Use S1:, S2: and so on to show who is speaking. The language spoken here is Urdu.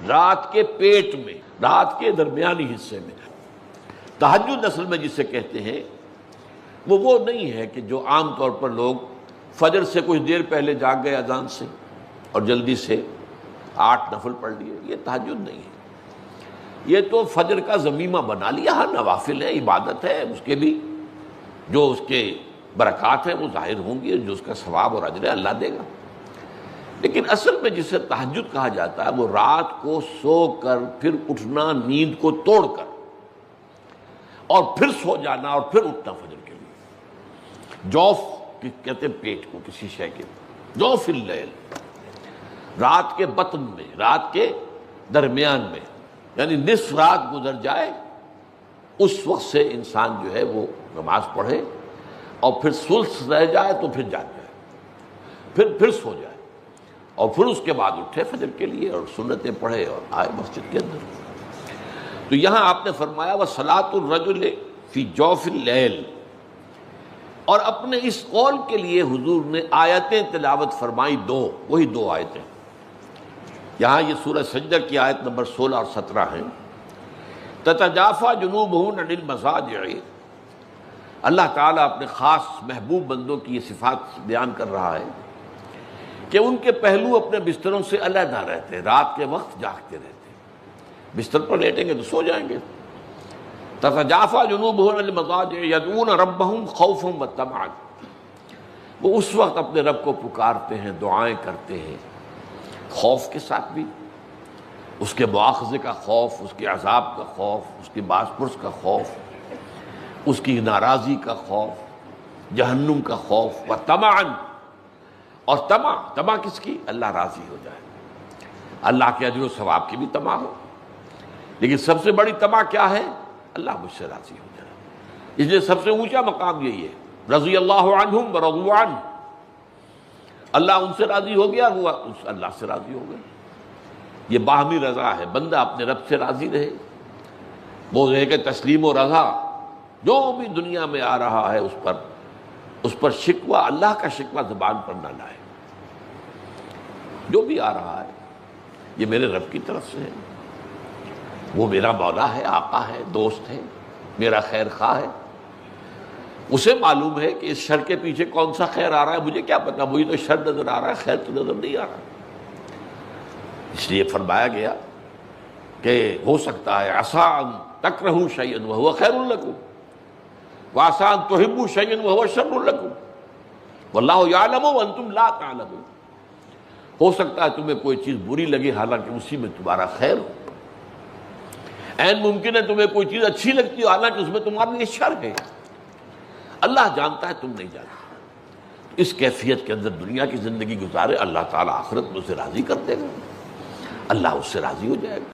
S1: رات کے پیٹ میں، رات کے درمیانی حصے میں۔ تہجد اصل میں جسے کہتے ہیں وہ نہیں ہے کہ جو عام طور پر لوگ فجر سے کچھ دیر پہلے جاگ گئے اذان سے اور جلدی سے 8 نفل پڑھ لیے، یہ تہجد نہیں ہے۔ یہ تو فجر کا ضمیمہ بنا لیا، ہاں نوافل ہے، عبادت ہے، اس کے بھی جو اس کے برکات ہیں وہ ظاہر ہوں گی، جو اس کا ثواب اور اجر ہے اللہ دے گا۔ لیکن اصل میں جسے تہجد کہا جاتا ہے وہ رات کو سو کر پھر اٹھنا نیند کو توڑ کر اور پھر سو جانا اور پھر اٹھنا فجر کے لیے۔ جوف کہتے ہیں پیٹ کو، کسی شے کے جوف اللیل، رات کے بطن میں، رات کے درمیان میں، یعنی نصف رات گزر جائے اس وقت سے انسان جو ہے وہ نماز پڑھے اور پھر ثلث رہ جائے تو پھر جاگ جائے، پھر سو جائے اور پھر اس کے بعد اٹھے فجر کے لیے اور سنتیں پڑھے اور آئے مسجد کے اندر۔ تو یہاں آپ نے فرمایا وَصَلَاةُ الرَّجُلِ فِي جَوْفِ اللَّيْلِ، اور اپنے اس قول کے لیے حضور نے آیتیں تلاوت فرمائی وہی دو آیتیں۔ یہاں یہ سورہ سجدہ کی آیت نمبر 16 اور 17 ہیں۔ تتجافى جنوبهم عن المضاجع، اللہ تعالیٰ اپنے خاص محبوب بندوں کی یہ صفات بیان کر رہا ہے کہ ان کے پہلو اپنے بستروں سے علیحدہ رہتے ہیں، رات کے وقت جاگتے رہتے ہیں، بستر پر لیٹیں گے تو سو جائیں گے۔ تتجافى جنوبهم عن المضاجع يدعون ربهم خوفا وطمعا، وہ اس وقت اپنے رب کو پکارتے ہیں، دعائیں کرتے ہیں، خوف کے ساتھ بھی، اس کے مواخذے کا خوف، اس کے عذاب کا خوف، اس کی باز پرس کا خوف، اس کی ناراضی کا خوف، جہنم کا خوف، و طمعا، اور طمع کس کی؟ اللہ راضی ہو جائے، اللہ کے اجر و ثواب کی بھی طمع ہو، لیکن سب سے بڑی طمع کیا ہے؟ اللہ مجھ سے راضی ہو جائے۔ اس لیے سب سے اونچا مقام یہی ہے، رضی اللہ عنہم ورضوا عنہ، اللہ ان سے راضی ہو گیا، وہ اللہ سے راضی ہو گئے۔ یہ باہمی رضا ہے، بندہ اپنے رب سے راضی رہے، وہ رہے کہ تسلیم و رضا، جو بھی دنیا میں آ رہا ہے اس پر شکوہ، اللہ کا شکوہ زبان پر نہ لائے۔ جو بھی آ رہا ہے یہ میرے رب کی طرف سے ہے، وہ میرا مولا ہے، آقا ہے، دوست ہے، میرا خیر خواہ ہے، اسے معلوم ہے کہ اس شر کے پیچھے کون سا خیر آ رہا ہے، مجھے کیا پتا، مجھے تو شر نظر آ رہا ہے، خیر تو نظر نہیں آ رہا۔ اس لیے فرمایا گیا کہ ہو سکتا ہے عسیٰ ان تکرہوا شیئا وہو خیر لکم وعسیٰ ان تحبوا شیئا وہو شر لکم واللہ یعلم وانتم لا تعلمون، ہو سکتا ہے تمہیں کوئی چیز بری لگے حالانکہ اسی میں تمہارا خیر ہو، عین ممکن ہے تمہیں کوئی چیز اچھی لگتی ہو حالانکہ اس میں تمہارے لیے شر ہے، اللہ جانتا ہے تم نہیں جانتے۔ اس کیفیت کے اندر دنیا کی زندگی گزارے، اللہ تعالیٰ آخرت میں اسے راضی کر دے گا، اللہ اس سے راضی ہو جائے گا۔